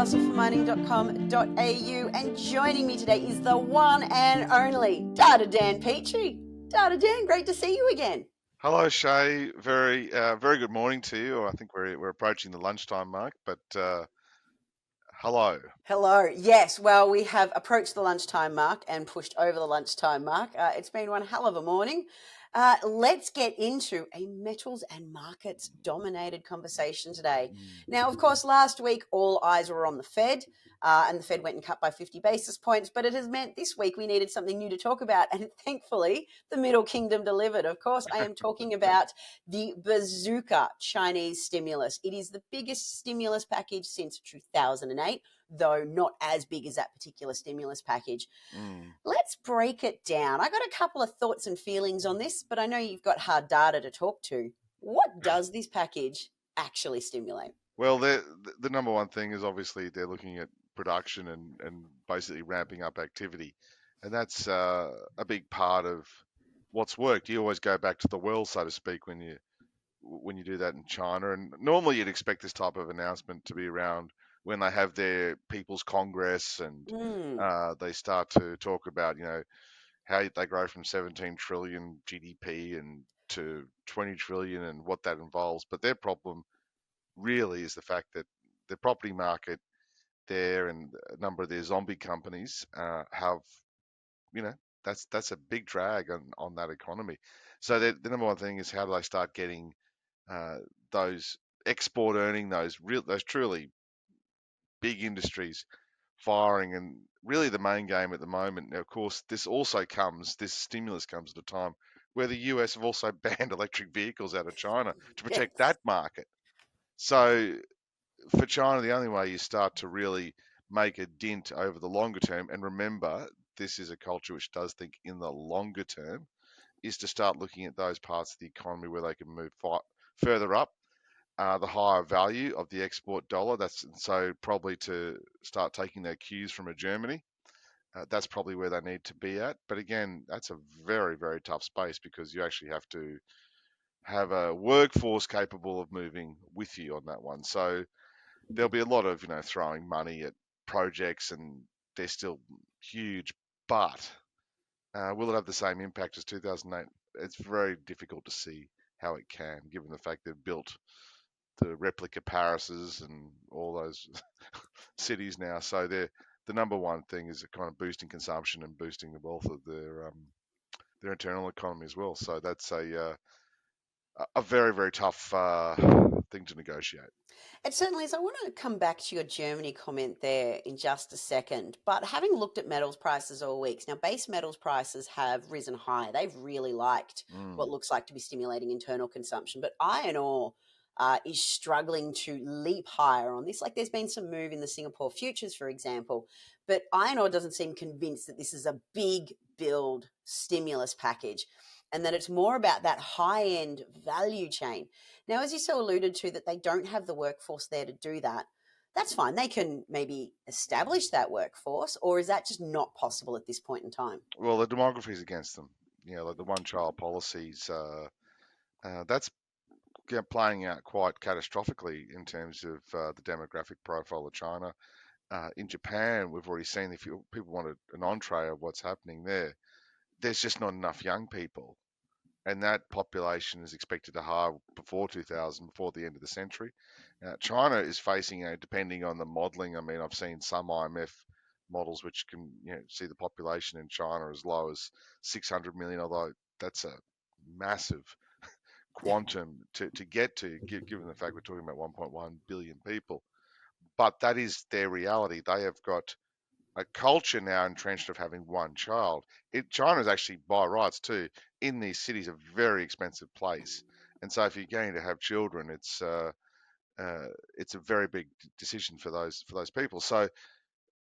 Russell from mining.com.au, and joining me today is the one and only Dan Petrie. Dan, great to see you again. Hello, Shae. Very good morning to you. I think we're approaching the lunchtime mark, but hello. Hello. Yes, well, we have approached the lunchtime mark and pushed over the lunchtime mark. It's been one hell of a morning. Let's get into a metals and markets dominated conversation today. Now, of course, last week all eyes were on the Fed, and the Fed went and cut by 50 basis points, but it has meant this week we needed something new to talk about, and thankfully the Middle Kingdom delivered. Of course, I am talking about the bazooka Chinese stimulus. It is the biggest stimulus package since 2008, though not as big as that particular stimulus package. Let's break it down. I got a couple of thoughts and feelings on this, but I know you've got hard data to talk to. What does this package actually stimulate? Well, the number one thing is obviously they're looking at production and basically ramping up activity, and that's a big part of what's worked. You always go back to the well, so to speak, when you do that in China. And normally you'd expect this type of announcement to be around when they have their People's Congress and they start to talk about, how they grow from 17 trillion GDP and to 20 trillion and what that involves. But their problem really is the fact that the property market there and a number of their zombie companies have, you know, that's a big drag on that economy. So the number one thing is how do they start getting uh, those export earning, those truly big industries firing, and really the main game at the moment. Now, of course, this stimulus comes at a time where the US have also banned electric vehicles out of China to protect Yes. that market. So for China, the only way you start to really make a dent over the longer term, and remember, this is a culture which does think in the longer term, is to start looking at those parts of the economy where they can move further up the higher value of the export dollar. That's so probably to start taking their cues from a Germany. That's probably where they need to be at. But again, that's a very, very tough space because you actually have to have a workforce capable of moving with you on that one. So there'll be a lot of throwing money at projects, and they're still huge. But will it have the same impact as 2008? It's very difficult to see how it can, given the fact they've built the replica Parises and all those cities now. So the number one thing is kind of boosting consumption and boosting the wealth of their internal economy as well. So that's a very very tough thing to negotiate. It certainly is. I want to come back to your Germany comment there in just a second. But having looked at metals prices all week, now base metals prices have risen high. They've really liked what Mm. looks like to be stimulating internal consumption. But iron ore is struggling to leap higher on this. Like there's been some move in the Singapore futures, for example. But iron ore doesn't seem convinced that this is a big build stimulus package and that it's more about that high end value chain. Now, as you so alluded to, that they don't have the workforce there to do that, that's fine. They can maybe establish that workforce, or is that just not possible at this point in time? Well, the demography is against them. Like the one-child policies. That's playing out quite catastrophically in terms of the demographic profile of China. In Japan, we've already seen if people want an entree of what's happening there, there's just not enough young people, and that population is expected to halve before 2000, before the end of the century. China is facing, depending on the modelling. I mean, I've seen some IMF models which can, see the population in China as low as 600 million, although that's a massive quantum to get to, given the fact we're talking about 1.1 billion people. But that is their reality. They have got a culture now entrenched of having one child. China is actually, by rights too, in these cities, a very expensive place, and so if you're going to have children, it's a very big decision for those people. So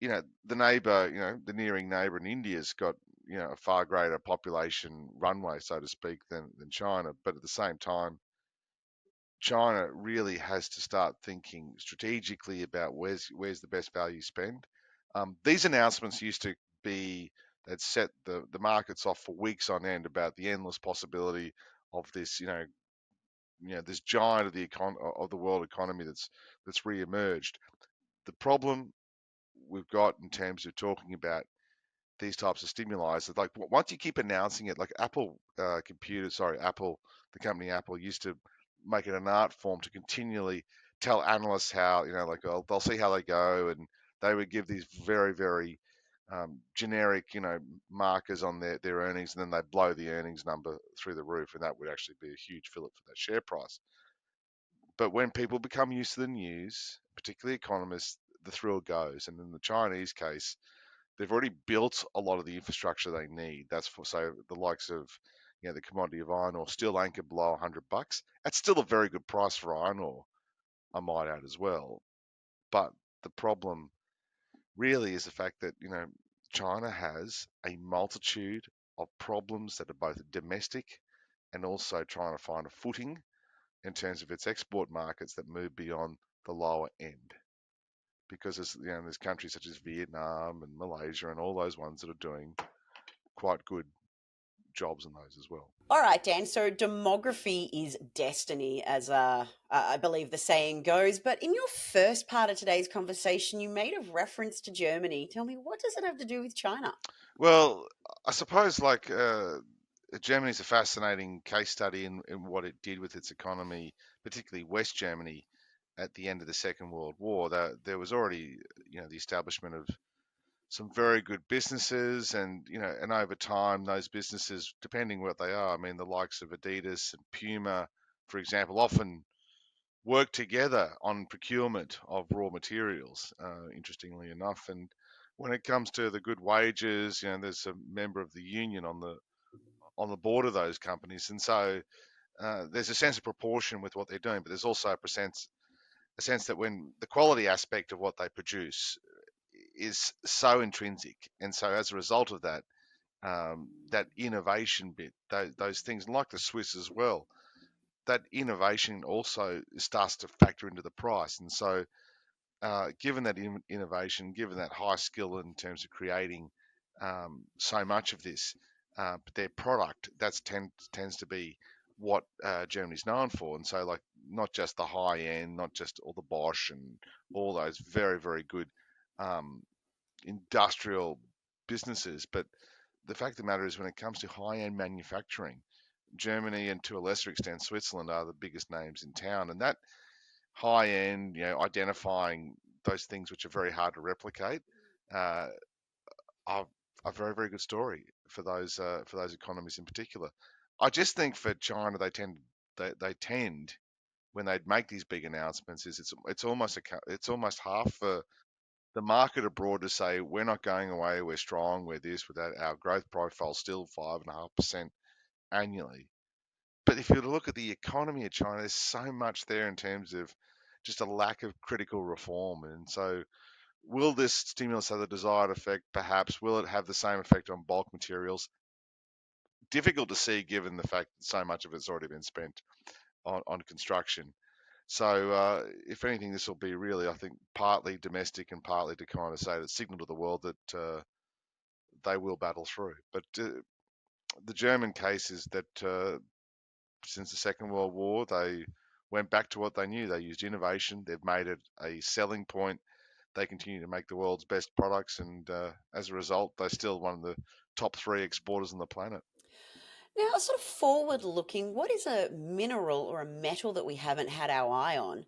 the neighbour, the nearing neighbour in India's got a far greater population runway, so to speak, than China, but at the same time, China really has to start thinking strategically about where's the best value spend. These announcements used to be that set the markets off for weeks on end about the endless possibility of this, this giant of the world economy that's re-emerged. The problem we've got in terms of talking about these types of stimuli is that, like, once you keep announcing it, like Apple, the company Apple, used to make it an art form to continually tell analysts how, like, they'll see how they go, and they would give these very, very generic, markers on their earnings, and then they blow the earnings number through the roof, and that would actually be a huge fillip for that share price. But when people become used to the news, particularly economists, the thrill goes. And in the Chinese case, they've already built a lot of the infrastructure they need. That's for, so the likes of, the commodity of iron ore still anchored below $100. That's still a very good price for iron ore, I might add as well. But the problem really is the fact that, China has a multitude of problems that are both domestic and also trying to find a footing in terms of its export markets that move beyond the lower end. Because there's countries such as Vietnam and Malaysia and all those ones that are doing quite good jobs in those as well. All right, Dan. So demography is destiny, as I believe the saying goes. But in your first part of today's conversation, you made a reference to Germany. Tell me, what does it have to do with China? Well, I suppose, like, Germany's a fascinating case study in what it did with its economy, particularly West Germany at the end of the Second World War. There was already, the establishment of some very good businesses, and over time those businesses, depending what they are, I mean, the likes of Adidas and Puma, for example, often work together on procurement of raw materials, interestingly enough. And when it comes to the good wages, there's a member of the union on the board of those companies, and so there's a sense of proportion with what they're doing, but there's also a sense that when the quality aspect of what they produce is so intrinsic, and so as a result of that, that innovation bit, those things, like the Swiss as well, that innovation also starts to factor into the price. And so, given that innovation, given that high skill in terms of creating so much of this, their product, tends to be what Germany's known for. And so, like, not just the high end, not just all the Bosch and all those very, very good um, industrial businesses, but the fact of the matter is, when it comes to high end manufacturing, Germany and to a lesser extent Switzerland are the biggest names in town. And that high end, identifying those things which are very hard to replicate, uh, are a very, very good story for those economies in particular. I just think for China, they tend when they make these big announcements, is it's almost half for the market abroad to say, we're not going away, we're strong, we're this, we're that, our growth profile still 5.5% annually. But if you look at the economy of China, there's so much there in terms of just a lack of critical reform. And so, will this stimulus have the desired effect? Perhaps. Will it have the same effect on bulk materials? Difficult to see, given the fact that so much of it's already been spent on construction. So, if anything, this will be really, I think, partly domestic and partly to kind of say, that signal to the world that they will battle through. But the German case is that since the Second World War, they went back to what they knew. They used innovation. They've made it a selling point. They continue to make the world's best products, and as a result, they're still one of the top three exporters on the planet. Now, sort of forward looking, what is a mineral or a metal that we haven't had our eye on?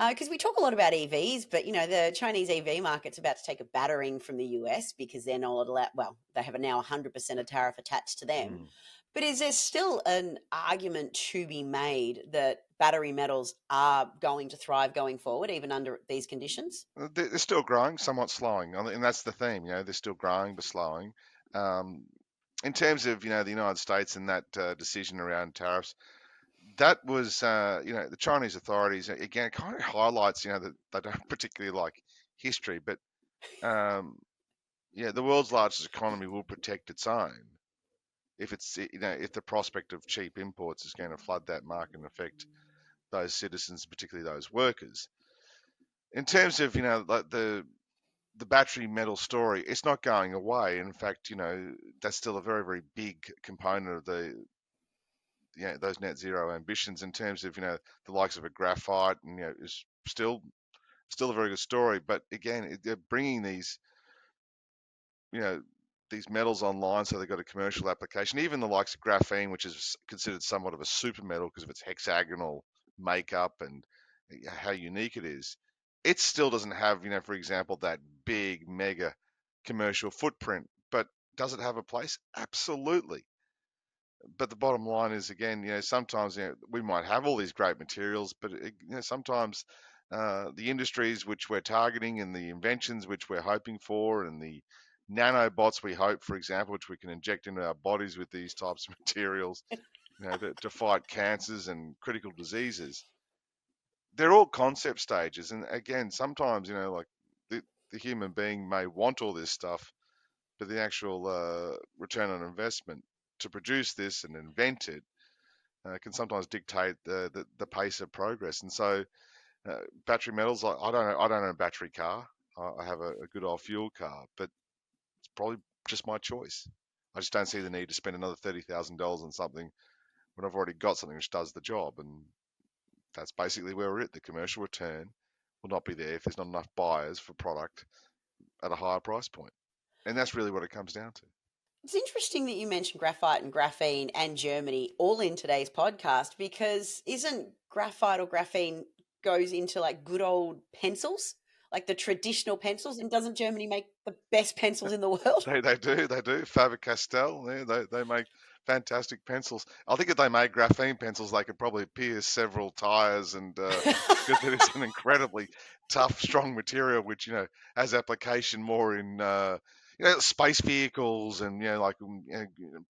Because we talk a lot about EVs, but the Chinese EV market's about to take a battering from the US because they're not allowed, well, they have a now 100% of tariff attached to them. Mm. But is there still an argument to be made that battery metals are going to thrive going forward, even under these conditions? They're still growing, somewhat slowing, and that's the theme. They're still growing but slowing. Um, in terms of the United States and that decision around tariffs, that was the Chinese authorities, again, it kind of highlights that they don't particularly like history, but um, yeah, the world's largest economy will protect its own if the prospect of cheap imports is going to flood that market and affect those citizens, particularly those workers. In terms of like the battery metal story, it's not going away. In fact, that's still a very, very big component of those net zero ambitions. In terms of the likes of a graphite, and is still still a very good story. But again, they're bringing these, you know, these metals online, so they've got a commercial application. Even the likes of graphene, which is considered somewhat of a super metal because of its hexagonal makeup and how unique it is, it still doesn't have, for example, that big mega commercial footprint. But does it have a place? Absolutely. But the bottom line is, again, sometimes, we might have all these great materials, but sometimes the industries which we're targeting and the inventions which we're hoping for and the nanobots we hope, for example, which we can inject into our bodies with these types of materials, to fight cancers and critical diseases, they're all concept stages. And again, sometimes, like the human being may want all this stuff, but the actual return on investment to produce this and invent it can sometimes dictate the pace of progress. And so, battery metals, I don't own a battery car. I have a good old fuel car, but it's probably just my choice. I just don't see the need to spend another $30,000 on something when I've already got something which does the job. And that's basically where we're at. The commercial return will not be there if there's not enough buyers for product at a higher price point. And that's really what it comes down to. It's interesting that you mentioned graphite and graphene and Germany all in today's podcast, because isn't graphite or graphene goes into like good old pencils, like the traditional pencils, and doesn't Germany make the best pencils in the world? They do. Faber-Castell, yeah, they make fantastic pencils. I think if they made graphene pencils, they could probably pierce several tires, and because it is an incredibly tough, strong material, which has application more in space vehicles and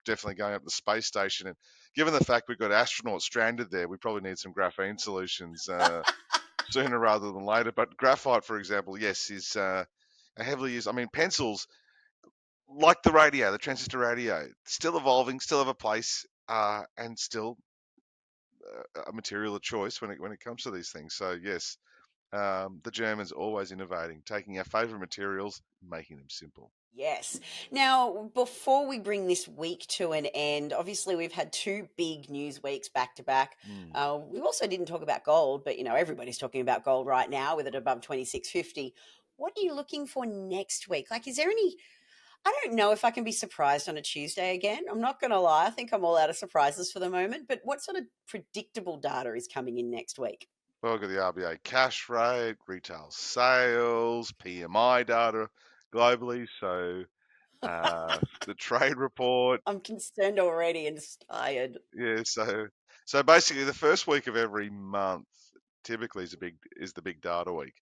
definitely going up the space station. And given the fact we've got astronauts stranded there, we probably need some graphene solutions sooner rather than later. But graphite, for example, yes, is heavily used. I mean, pencils like the radio, the transistor radio, still evolving, still have a place, and still a material of choice when it comes to these things. So yes, the Germans always innovating, taking our favourite materials, making them simple. Yes. Now, before we bring this week to an end, obviously we've had two big news weeks back to back. Mm. We also didn't talk about gold, but everybody's talking about gold right now with it above 2650. What are you looking for next week? Like, is there any? I don't know if I can be surprised on a Tuesday again. I'm not going to lie. I think I'm all out of surprises for the moment. But what sort of predictable data is coming in next week? Well, we've got the RBA cash rate, retail sales, PMI data globally. So the trade report. I'm concerned already and tired. Yeah, so basically the first week of every month typically is the big data week.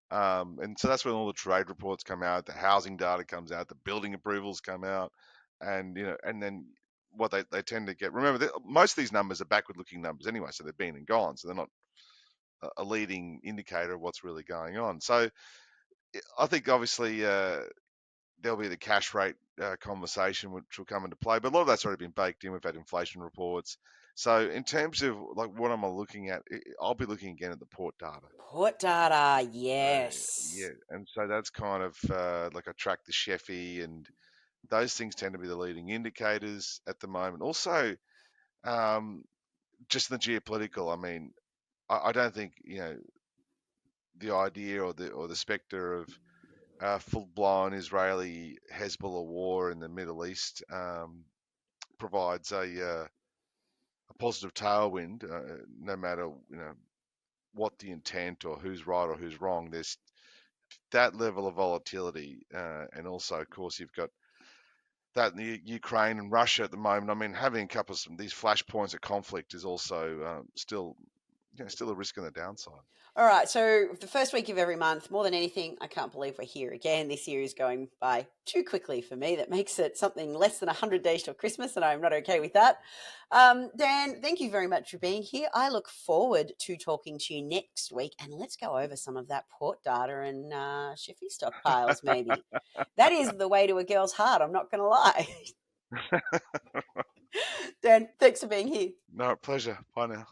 And so that's when all the trade reports come out, the housing data comes out, the building approvals come out, and and then what they tend to get. Remember, most of these numbers are backward-looking numbers anyway, so they've been and gone, so they're not a leading indicator of what's really going on. So I think obviously there'll be the cash rate conversation, which will come into play. But a lot of that's already been baked in. We've had inflation reports. So in terms of like what am I looking at, I'll be looking again at the port data. Port data, Uh, yes. yeah, and so that's kind of like I track the Sheffy, and those things tend to be the leading indicators at the moment. Also, um, just the geopolitical. I mean, I don't think the idea or the specter of full-blown Israeli Hezbollah war in the Middle East provides a positive tailwind, no matter what the intent or who's right or who's wrong. There's that level of volatility, and also, of course, you've got that in the Ukraine and Russia at the moment. I mean, having a couple of these flashpoints of conflict is also still a risk on the downside. All right, so the first week of every month, more than anything, I can't believe we're here again. This year is going by too quickly for me. That makes it something less than 100 days till Christmas, and I'm not okay with that. Dan, thank you very much for being here. I look forward to talking to you next week, and let's go over some of that port data and Shiffy stockpiles, maybe. That is the way to a girl's heart, I'm not going to lie. Dan, thanks for being here. No, pleasure. Bye now.